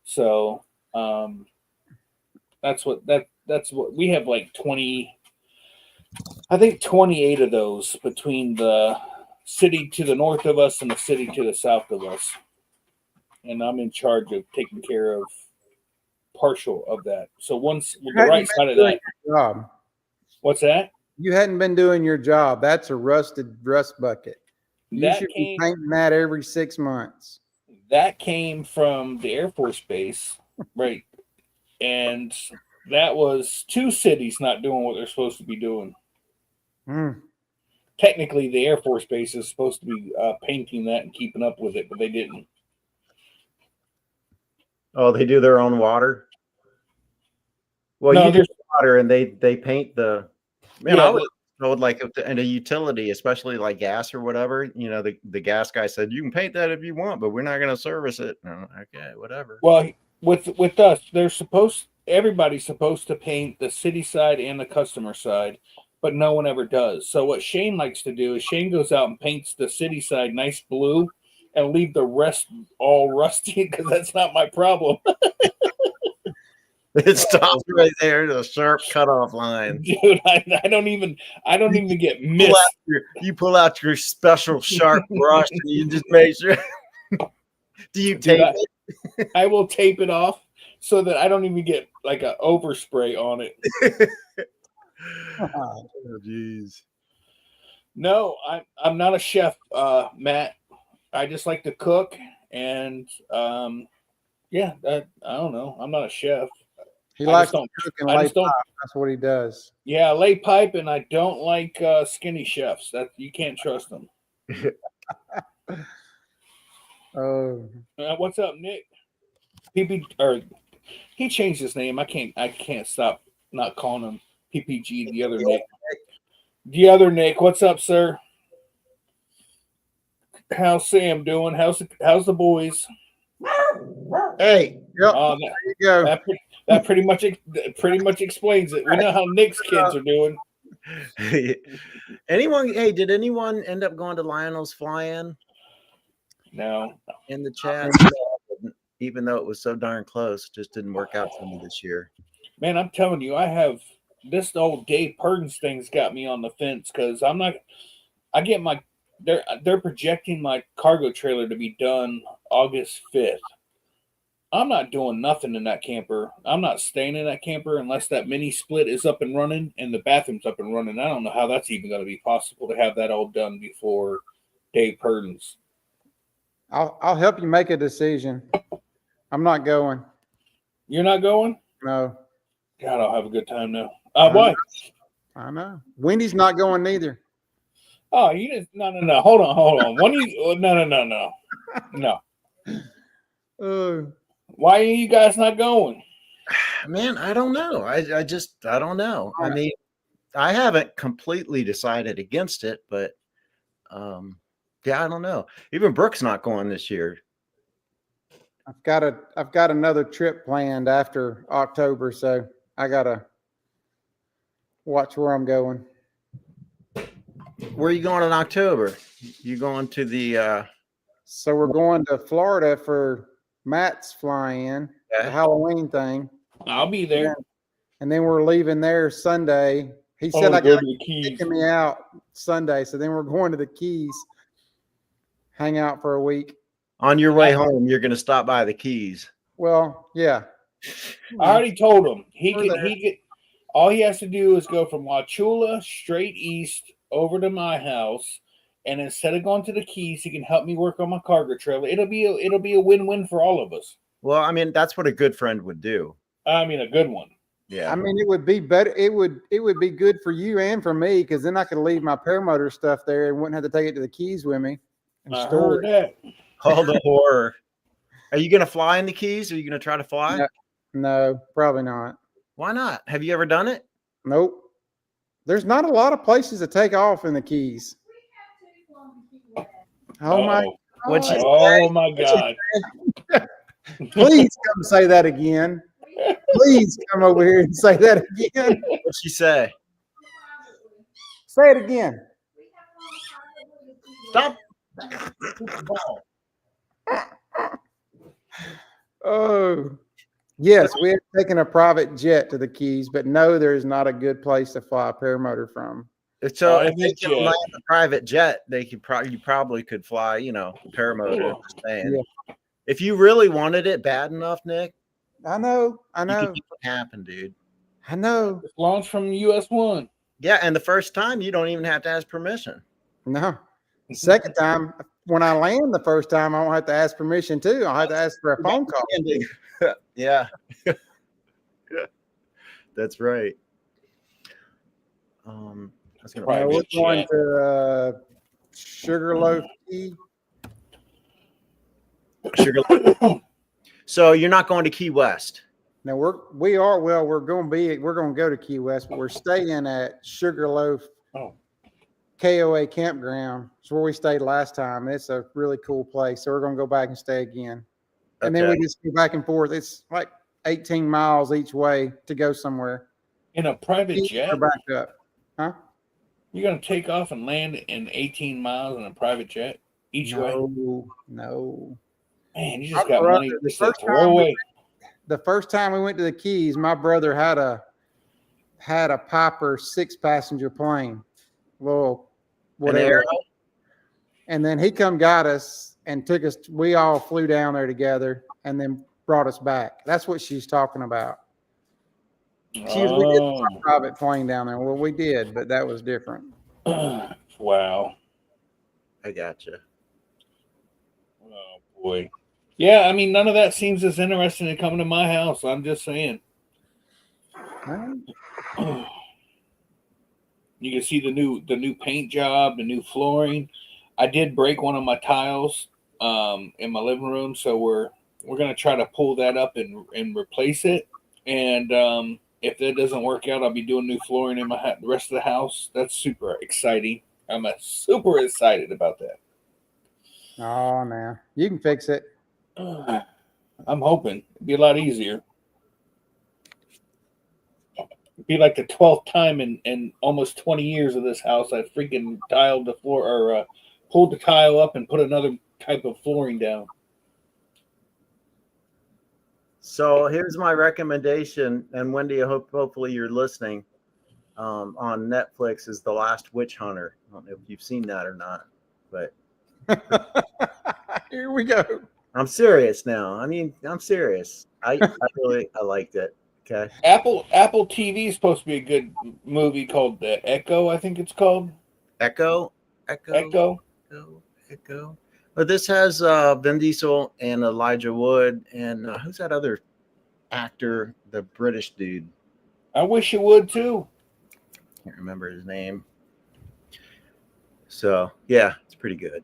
So that's what we have, like 20, I think 28 of those between the city to the north of us and the city to the south of us. And I'm in charge of taking care of partial of that. So once with the right side of that
job.
What's that?
You hadn't been doing your job. That's a rust bucket. You should be painting that every 6 months.
That came from the Air Force Base, right? And that was 2 cities not doing what they're supposed to be doing. Technically, the Air Force Base is supposed to be painting that and keeping up with it, but they didn't.
Oh, they do their own water? Well, no, you do water and they paint the. Man, I was told like in a utility, especially like gas or whatever, the gas guy said you can paint that if you want, but we're not going to service it. Okay, whatever.
Well, with us, everybody's supposed to paint the city side and the customer side, but no one ever does. So what Shane likes to do is Shane goes out and paints the city side nice blue and leave the rest all rusty, because that's not my problem.
It stops right there, the sharp cutoff line.
Dude, I don't even get missed.
You pull out your special sharp brush and you just make sure. Do you tape it?
I will tape it off so that I don't even get like an overspray on it.
Oh, jeez.
No, I'm not a chef, Matt. I just like to cook, and I don't know. I'm not a chef.
He likes to cook and lay pipe. That's what he does.
Yeah, lay pipe, and I don't like skinny chefs. That you can't trust them.
Oh,
what's up, Nick? He changed his name. I can't stop not calling him PPG. The other Nick. The other Nick. What's up, sir? How's Sam doing? How's the boys?
Hey,
yep. There you go.
That pretty much explains it. We know how Nick's kids are doing.
Did anyone end up going to Lionel's Fly-In?
No.
In the chat, even though it was so darn close, just didn't work out for me this year.
Man, I'm telling you, I have this old Dave Purdens thing's got me on the fence, because they're projecting my cargo trailer to be done August 5th. I'm not doing nothing in that camper. I'm not staying in that camper unless that mini split is up and running and the bathroom's up and running. I don't know how that's even going to be possible to have that all done before Dave Purdens.
I'll help you make a decision. I'm not going.
You're not going?
No.
God, I'll have a good time now.
Um,
Why?
I know. Wendy's not going neither.
Oh, you didn't. No. Hold on. When you? No. Why are you guys not going?
Man, I don't know. I don't know. I mean, I haven't completely decided against it, but yeah, I don't know. Even Brooke's not going this year.
I've got another trip planned after October, so I gotta watch where I'm going.
Where are you going in October? You going to the
So we're going to Florida for Matt's fly-in, the Halloween thing,
I'll be there.
and then we're leaving there Sunday. He said
Oh,
I
go
got
to the Keys.
kicking me out Sunday, so then we're going to the Keys, hang out for a week.
on your way home, you're going to stop by the Keys.
Well, yeah.
I already told him he
We're
could. All he has to do is go from Wauchula straight east over to my house, and instead of going to the Keys, he can help me work on my cargo trailer. It'll be a win-win for all of us.
Well, I mean, that's what a good friend would do.
I mean, a good one.
Yeah.
I mean, it would be better. It would be good for you and for me, because then I could leave my paramotor stuff there and wouldn't have to take it to the Keys with me. And
I
store
heard
it.
that.
Call the horror. Are you going to fly in the Keys? Are you going to try to fly?
No, probably not.
Why not? Have you ever done it?
Nope. There's not a lot of places to take off in the Keys. Oh my!
What'd she
Oh my God!
Please come say that again. Please come over here and say that again.
What'd she say?
Say it again.
Stop.
Oh, yes, we have taken a private jet to the Keys, but no, there is not a good place to fly a paramotor from.
So
Private
if they can
jet.
land a private jet, they could you probably could fly, paramotor. Just saying.
Yeah.
If you really wanted it bad enough, Nick,
I know.
you could make it happen, dude.
I know.
It's launched from US-1.
Yeah, and the first time you don't even have to ask permission.
No. Second time, when I land the first time, I don't have to ask permission too. I'll have to ask for a phone call.
Yeah. That's right. I was gonna
Private
We're going
jet.
to Sugarloaf Key.
So you're not going to Key West.
Now we're going to go to Key West, but we're staying at Sugarloaf KOA campground. It's where we stayed last time. It's a really cool place. So we're going to go back and stay again. And then we just go back and forth. It's like 18 miles each way to go somewhere.
In a private jet?
Or back up. Huh?
You're going to take off and land in 18 miles in a private jet each way?
No.
Man, you just got money just to throw away.
The first time we went to the Keys, my brother had a Piper 6-passenger plane. Well, whatever. And then he got us and took us. We all flew down there together and then brought us back. That's what she's talking about. We did a private plane down there. Well, we did, but that was different.
Wow.
I gotcha.
Oh boy. Yeah, I mean, none of that seems as interesting as coming to my house. I'm just saying. You can see the new paint job, the new flooring. I did break one of my tiles in my living room, so we're gonna try to pull that up and replace it. And if that doesn't work out, I'll be doing new flooring in the rest of the house. That's super exciting. I'm super excited about that.
Oh, man, you can fix it.
I'm hoping it'd be a lot easier. It'd be like the 12th time in almost 20 years of this house I freaking tiled the floor or pulled the tile up and put another type of flooring down.
So here's my recommendation, and Wendy, hopefully you're listening. On Netflix is The Last Witch Hunter. I don't know if you've seen that or not, but
here we go.
I'm serious now. I mean, I'm serious. I liked it. Okay.
Apple TV is supposed to be a good movie called The Echo. I think it's called
Echo. But this has Vin Diesel and Elijah Wood and who's that other actor, the British dude?
I wish it would too.
Can't remember his name. So yeah, it's pretty good.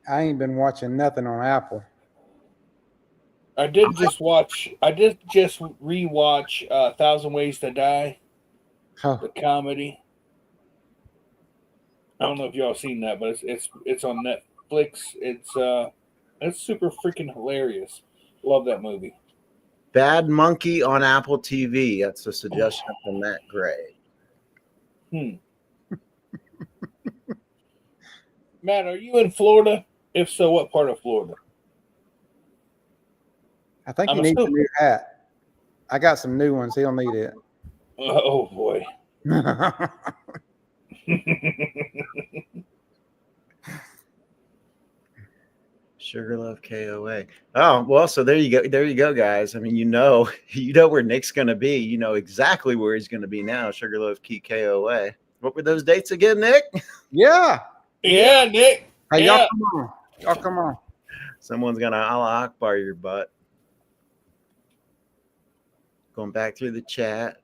I ain't been watching nothing on Apple.
I did just rewatch 1,000 Ways to Die,
Oh,
the comedy. I don't know if y'all seen that, but it's on Netflix. It's super freaking hilarious. Love that movie.
Bad Monkey on Apple TV. That's a suggestion from Matt Gray.
Matt, are you in Florida? If so, what part of Florida?
I think
I'm
he needs a
assuming-
new hat. I got some new ones. He'll need it.
Oh boy.
Sugarloaf KOA. Oh, well, so there you go. There you go, guys. I mean, you know where Nick's going to be. You know exactly where he's going to be now. Sugarloaf Key KOA. What were those dates again, Nick?
Yeah.
Yeah, Nick.
Hey,
Yeah.
y'all come on. Y'all come on.
Someone's going to Allah Akbar your butt. Going back through the chat.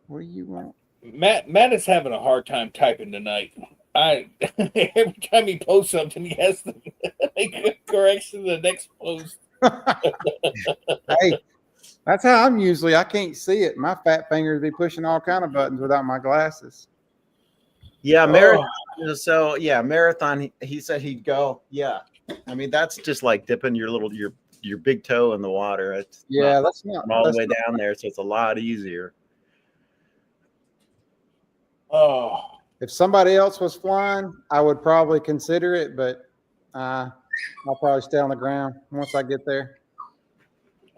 What do you want?
Matt is having a hard time typing tonight. Every time he posts something, he has to make a correction to the next post.
Hey, that's how I'm usually. I can't see it. My fat fingers be pushing all kind of buttons without my glasses.
Yeah,
Oh.
marathon. So yeah, marathon. He said he'd go. Yeah, I mean that's just like dipping your big toe in the water. It's
Yeah,
not
that's not
all the
that's
way
not-
down there, so it's a lot easier.
Oh,
If somebody else was flying, I would probably consider it, but I'll probably stay on the ground once I get there.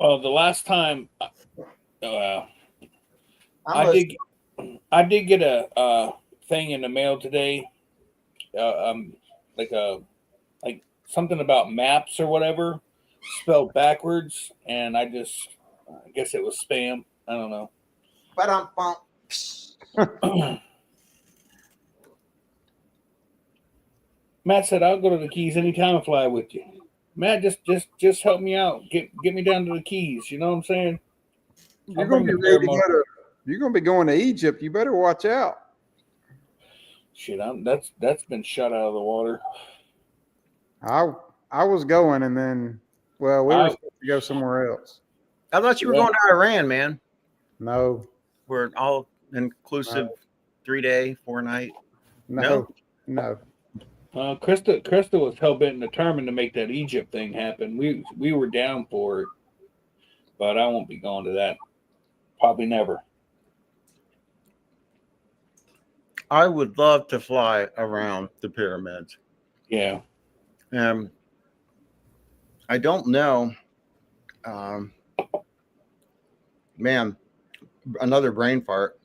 well, the last time
I'm
I did get a thing in the mail today, like something about maps or whatever, spelled backwards, and I guess it was spam. I don't know. Matt said, "I'll go to the Keys anytime and fly with you." Matt, just help me out. Get me down to the Keys. You know what I'm saying?
You're
I'll
gonna
bring
be
the
ready to
bear
go to. You're gonna be going to Egypt. You better watch out.
Shit, that's been shut out of the water.
I was going, and then we were supposed to go somewhere else.
I thought you were
Yeah.
going to Iran, man.
No,
We're an all inclusive 3-day, 4-night.
no.
Krista was hell bent and determined to make that Egypt thing happen. We were down for it, but I won't be going to that. Probably never.
I would love to fly around the pyramids.
Yeah.
I don't know. Man, another brain fart.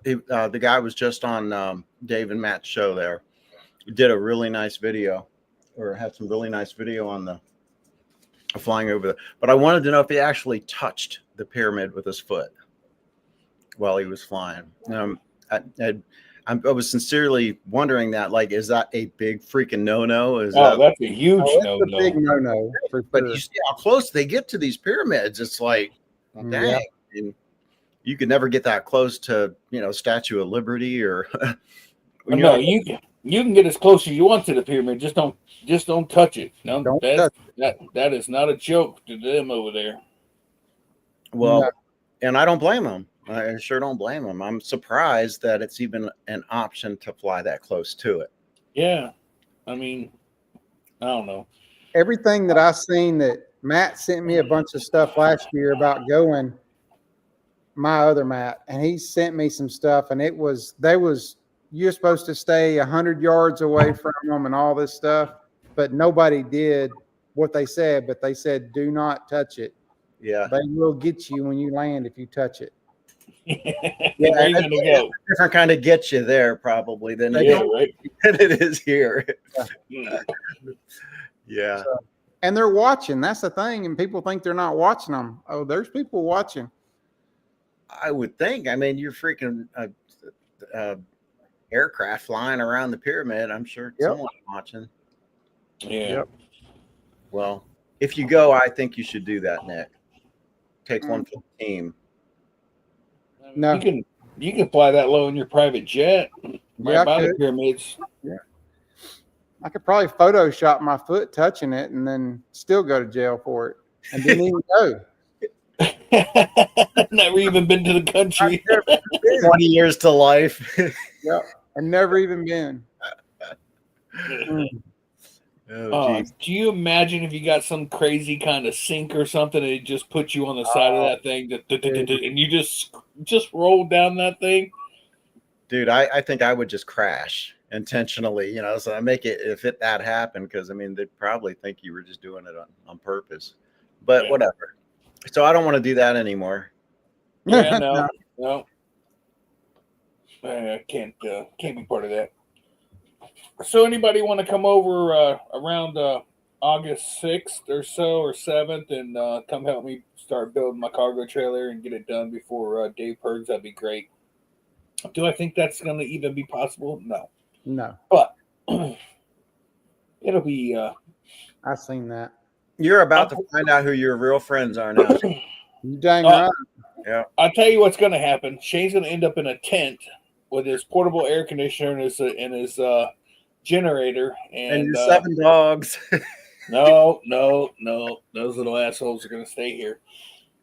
The guy was just on Dave and Matt's show there. He did a really nice video, or had some really nice video on the flying over but I wanted to know if he actually touched the pyramid with his foot while he was flying. I was sincerely wondering that, like, is that a big freaking no-no?
That's a huge
It's
no
a big no-no for
But
sure.
you see how close they get to these pyramids. It's like, well, dang,
Yeah.
and you could never get that close to, Statue of Liberty or. when
No,
you're-
you can get as close as you want to the pyramid. Just don't touch it. No,
Don't
that is not a joke to them over there.
Well,
No.
and I don't blame them. I sure don't blame them. I'm surprised that it's even an option to fly that close to it.
Yeah, I mean, I don't know.
Everything that I seen that Matt sent me a bunch of stuff last year about going, my other Matt, and he sent me some stuff, and you're supposed to stay 100 yards away from them and all this stuff, but nobody did what they said, but they said, do not touch it.
Yeah.
They will get you when you land if you touch it.
Where you gonna go?
Different kind of get you there probably than
Yeah, right.
it is here.
Mm.
Yeah.
And they're watching. That's the thing. And people think they're not watching them. Oh, there's people watching.
I would think. I mean, you're freaking aircraft flying around the pyramid. I'm sure
Yep.
someone's watching.
Yeah.
Yep.
Well, If you go, I think you should do that, Nick. Take one for the team.
No.
You can fly that low in your private jet. Right
Yeah, I
by the
could.
pyramids.
I could probably Photoshop my foot touching it and then still go to jail for it and didn't even go.
Never even been to the country.
20 years to life.
Yep. And never even been.
Oh, geez.
Do you imagine if you got some crazy kind of sink or something and it just puts you on the side of that thing and you just roll down that thing?
Dude, I think I would just crash intentionally, so I make it if that happened, because I mean they'd probably think you were just doing it on purpose. But
Yeah.
whatever. So I don't want to do that anymore.
Yeah, no. I can't be part of that. So anybody want to come over around August 6th or so or 7th and come help me start building my cargo trailer and get it done before Dave Pergs? That'd be great. Do I think that's going to even be possible? No.
No.
But it'll be.
I've seen that.
You're about to find out who your real friends are now.
You dang right.
Yeah.
I'll tell you what's going to happen. Shane's going to end up in a tent with his portable air conditioner and his generator.
And your 7 dogs.
No. Those little assholes are going to stay here.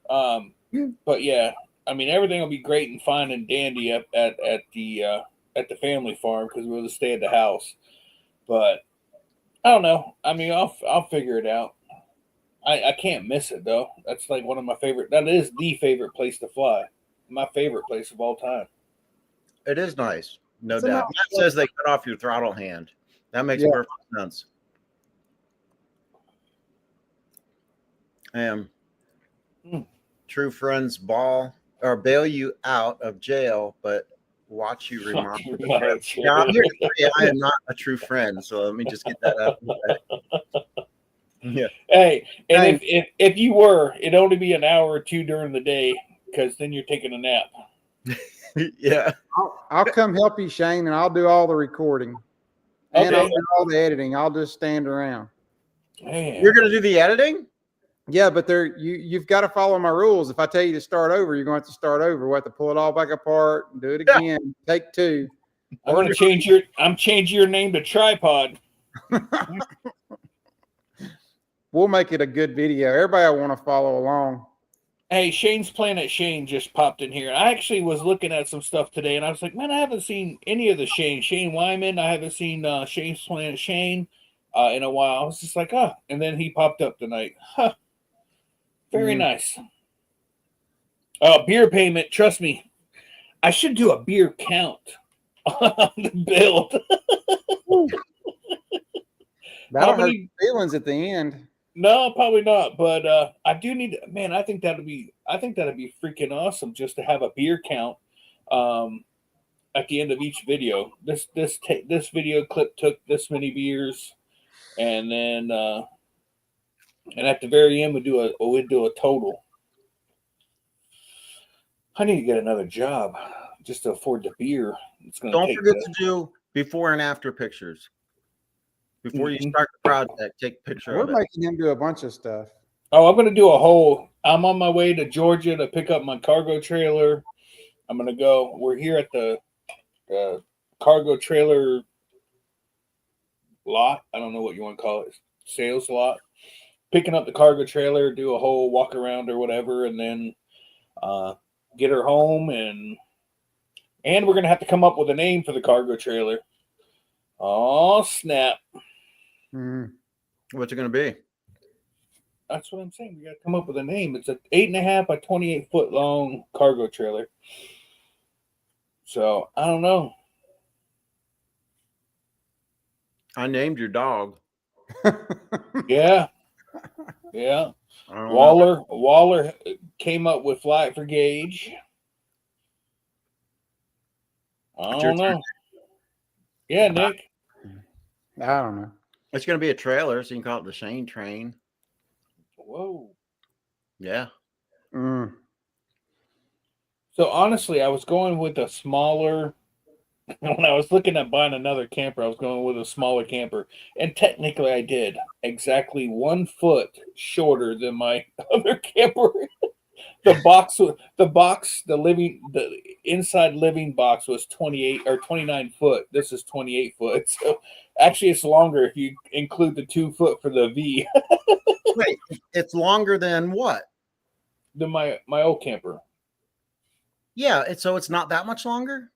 But yeah, I mean, everything will be great and fine and dandy at the family farm because we'll just stay at the house. But I don't know. I mean, I'll figure it out. I can't miss it though. That's like one of my favorite. That is the favorite place to fly. My favorite place of all time.
It is nice, no
It's a
doubt.
nice
Matt says they cut off your throttle hand. That makes perfect sense. True friends bail you out of jail, but watch you remodel. Now, I'm here to tell you, I am not a true friend, so let me just get that out. Yeah.
Hey, and if you were, it'd only be an hour or two during the day because then you're taking a nap.
Yeah.
I'll come help you, Shane, and I'll do all the recording. And
Okay.
I'll do all the editing. I'll just stand around.
Man.
You're going to do the editing?
Yeah, but you've got to follow my rules. If I tell you to start over, you're going to have to start over. We'll have to pull it all back apart and do it again. Take 2.
I'm changing your name to Tripod.
We'll make it a good video. Everybody will want to follow along.
Hey, Shane's Planet Shane just popped in here. I actually was looking at some stuff today, and I was like, man, I haven't seen any of the Shane Wyman. I haven't seen Shane's Planet Shane in a while. I was just like, oh. And then he popped up tonight. Huh. Very nice. Beer payment. Trust me. I should do a beer count on the build.
That'll hurt feelings at the end.
No, probably not. But I do need. Man, I think that'd be freaking awesome just to have a beer count at the end of each video. This video clip took this many beers, and then and at the very end we'd do a total. I need to get another job just to afford the beer.
Don't forget to do before and after pictures. Before you start the project, take a picture of it.
We're making him do a bunch of stuff.
Oh, I'm going to do a whole. I'm on my way to Georgia to pick up my cargo trailer. I'm going to go. We're here at the cargo trailer lot. I don't know what you want to call it. Sales lot. Picking up the cargo trailer, do a whole walk around or whatever, and then get her home. And we're going to have to come up with a name for the cargo trailer. Oh, snap.
What's it going to be?
That's what I'm saying. We got to come up with a name. It's a 8.5 by 28 foot long cargo trailer. So I don't know.
I named your dog.
Yeah. Waller came up with Flight for Gauge. I don't know. Yeah, Nick.
I don't know.
It's going to be a trailer, so you can call it the Shane Train.
Whoa.
Yeah.
So honestly, I was going with a smaller when I was looking at buying another camper, I was going with a smaller camper, and technically, I did exactly 1 foot shorter than my other camper. The inside living box was 28 or 29 foot. This is 28 foot. So actually, it's longer if you include the 2 foot for the V
Wait, it's longer than what?
than my old camper.
Yeah, so it's not that much longer.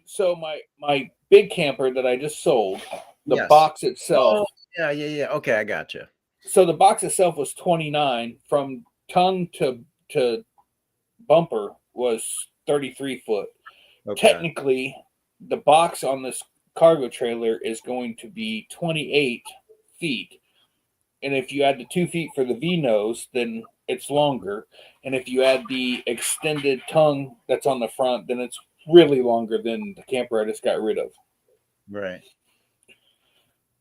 So my big camper that I just sold, the
Yes.
box itself.
Oh, yeah. Okay, I got you.
So the box itself was 29. From tongue to bumper was 33 foot.
Okay.
Technically, the box on this cargo trailer is going to be 28 feet. And if you add the 2 feet for the V nose, then it's longer. And if you add the extended tongue that's on the front, then it's really longer than the camper I just got rid of.
Right.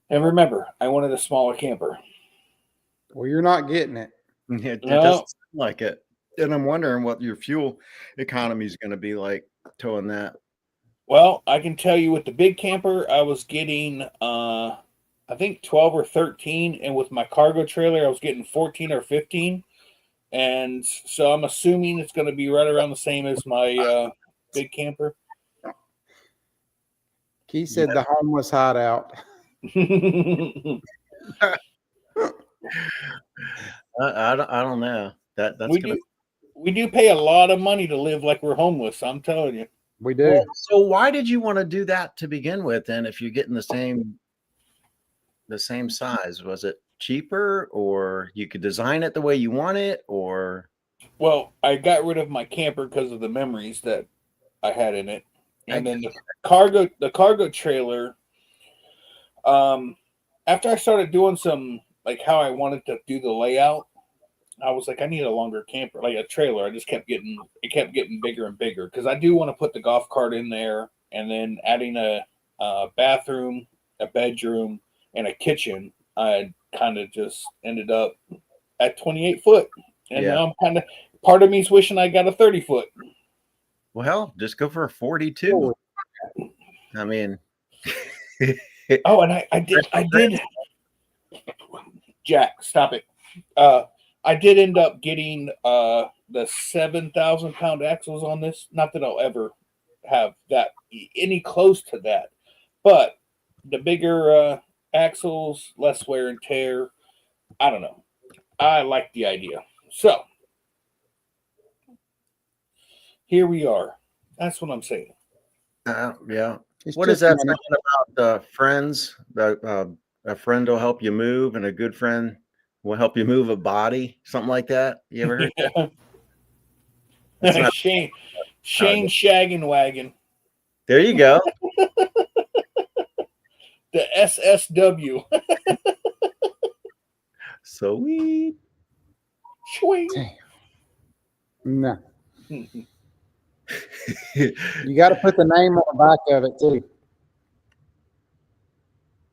And remember, I wanted a smaller camper.
Well, you're not getting it.
It
No.
doesn't seem like it. And I'm wondering what your fuel economy is going to be like towing that.
Well, I can tell you with the big camper, I was getting, I think 12 or 13. And with my cargo trailer, I was getting 14 or 15. And so I'm assuming it's going to be right around the same as my big camper.
Keith said the homeless hideout.
I don't know. That's
we do pay a lot of money to live like we're homeless. I'm telling you.
We do.
Well, so why did you want to do that to begin with? Then, if you're getting the same size, was it cheaper, or you could design it the way you want it, or?
Well, I got rid of my camper because of the memories that I had in it, and then the cargo trailer. After I started doing some like how I wanted to do the layout, I was like, I need a longer camper, like a trailer. It kept getting bigger and bigger because I do want to put the golf cart in there, and then adding a bathroom, a bedroom, and a kitchen. I kind of just ended up at 28 foot, and now I'm kind of part of me's wishing I got a 30 foot.
Well, just go for a 42. I mean,
oh, and I did. Jack, stop it. I did end up getting the 7,000-pound axles on this. Not that I'll ever have that any close to that, but the bigger axles, less wear and tear. I don't know. I like the idea. So here we are. That's what I'm saying.
Yeah.
It's
What is
just
that saying about friends? A friend will help you move, and a good friend will help you move a body. Something like that. You ever heard that? That's not-
Shane Shaggin' Wagon.
There you go.
The SSW.
Sweet.
Swing.
no. You got to put the name on the back of it too.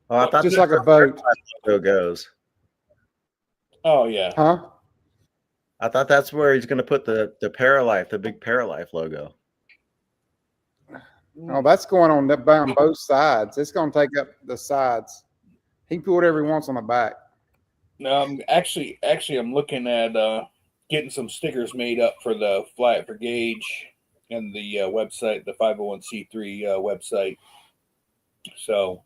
Oh, I thought
Just
that's
like a
where
boat.
logo goes.
Oh yeah.
Huh?
I thought that's where he's going to put the Paralife, the big Paralife logo.
Oh, that's going on both sides. It's going to take up the sides. He can put whatever he wants on the back.
No, actually, I'm looking at getting some stickers made up for the Fly It for Gauge and the website, the 501c3 website. So,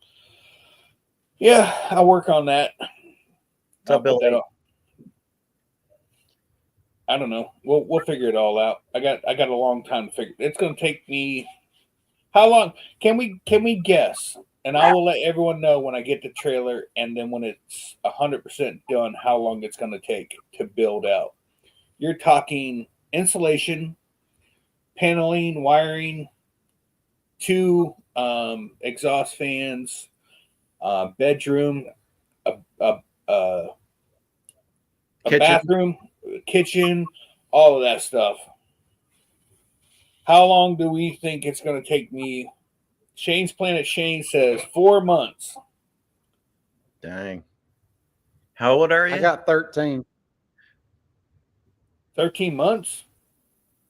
yeah, I'll work on that.
What's up, Billy?
I don't know. We'll figure it all out. I got a long time to figure. It's going to take me. How long can we guess? And I will let everyone know when I get the trailer, and then when it's 100% done, how long it's going to take to build out. You're talking insulation, paneling, wiring, 2 exhaust fans, bedroom, a bathroom, kitchen, all of that stuff. How long do we think it's going to take me? Shane's Planet Shane says 4 months.
Dang. How old are you?
I got 13.
13 months?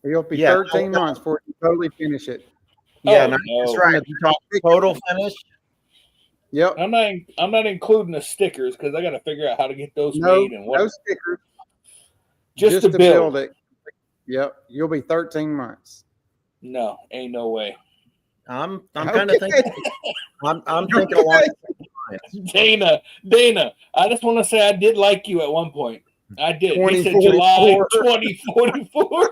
It'll be
Yeah.
13 months before you totally finish it.
Yeah,
Oh,
no, that's
no.
right. You talk total finish.
Yep.
I'm not including the stickers because I got to figure out how to get those
No,
made and what
no stickers.
just to
to
build.
it. Yep. You'll be 13 months.
No, ain't no way.
I'm kind of
Okay.
thinking. I'm thinking along.
Dana, I just want to say I did like you at one point. I did. He said
2044.
July 2044.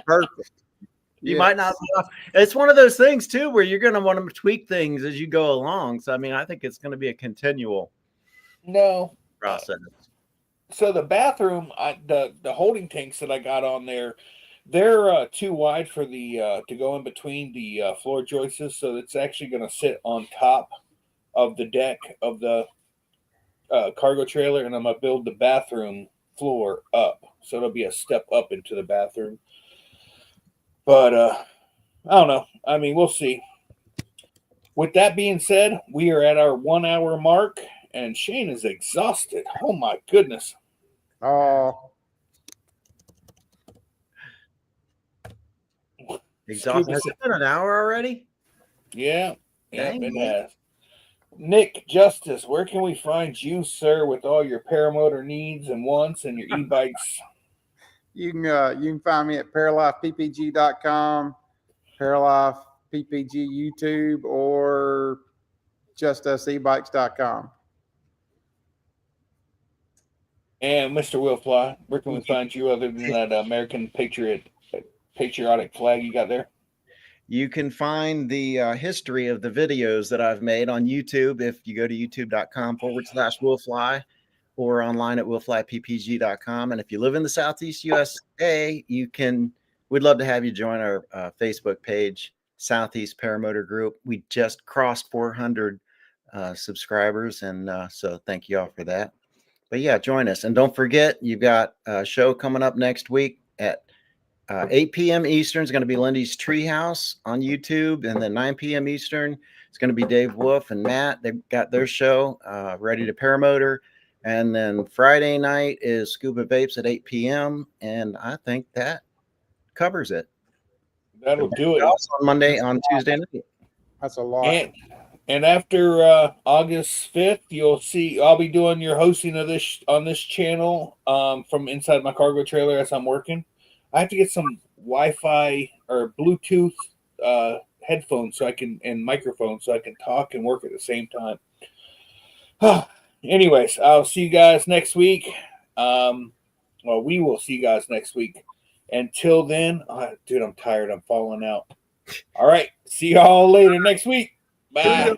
Perfect.
You
Yes.
might not. It's one of those things too, where you're going to want to tweak things as you go along. So I mean, I think it's going to be a continual
No.
process.
So the bathroom, the holding tanks that I got on there, they're too wide for the to go in between the floor joists. So it's actually going to sit on top of the deck of the cargo trailer, and I'm gonna build the bathroom floor up, so it'll be a step up into the bathroom. But I don't know. I mean, we'll see. With that being said, we are at our 1 hour mark, and Shane is exhausted. Oh my goodness!
Oh,
Exhausting. Has it been an hour already?
Yeah,
Dang,
it
man.
has. Nick Justice, where can we find you, sir, with all your paramotor needs and wants and your e-bikes?
you can find me at paralifeppg.com, Paralife PPG YouTube, or justusebikes.com.
And Mr. Willfly, where can we find you other than that American patriotic flag you got there?
You can find the history of the videos that I've made on YouTube if you go to youtube.com/Willfly or online at willflyppg.com. And if you live in the Southeast USA, we'd love to have you join our Facebook page, Southeast Paramotor Group. We just crossed 400 subscribers. And so thank you all for that. But yeah, join us. And don't forget, you've got a show coming up next week at 8 p.m. Eastern is going to be Lindy's Treehouse on YouTube. And then 9 p.m. Eastern, it's going to be Dave Wolf and Matt. They've got their show, Ready to Paramotor. And then Friday night is Scuba Vapes at 8 p.m. And I think that covers it.
That'll do it.
On Tuesday night.
That's a lot.
And after August 5th, you'll see I'll be doing your hosting of this on this channel from inside my cargo trailer as I'm working. I have to get some Wi-Fi or Bluetooth headphones and microphones so I can talk and work at the same time. Anyways, I'll see you guys next week. We will see you guys next week. Until then, dude, I'm tired. I'm falling out. All right. See y'all later next week. Bye.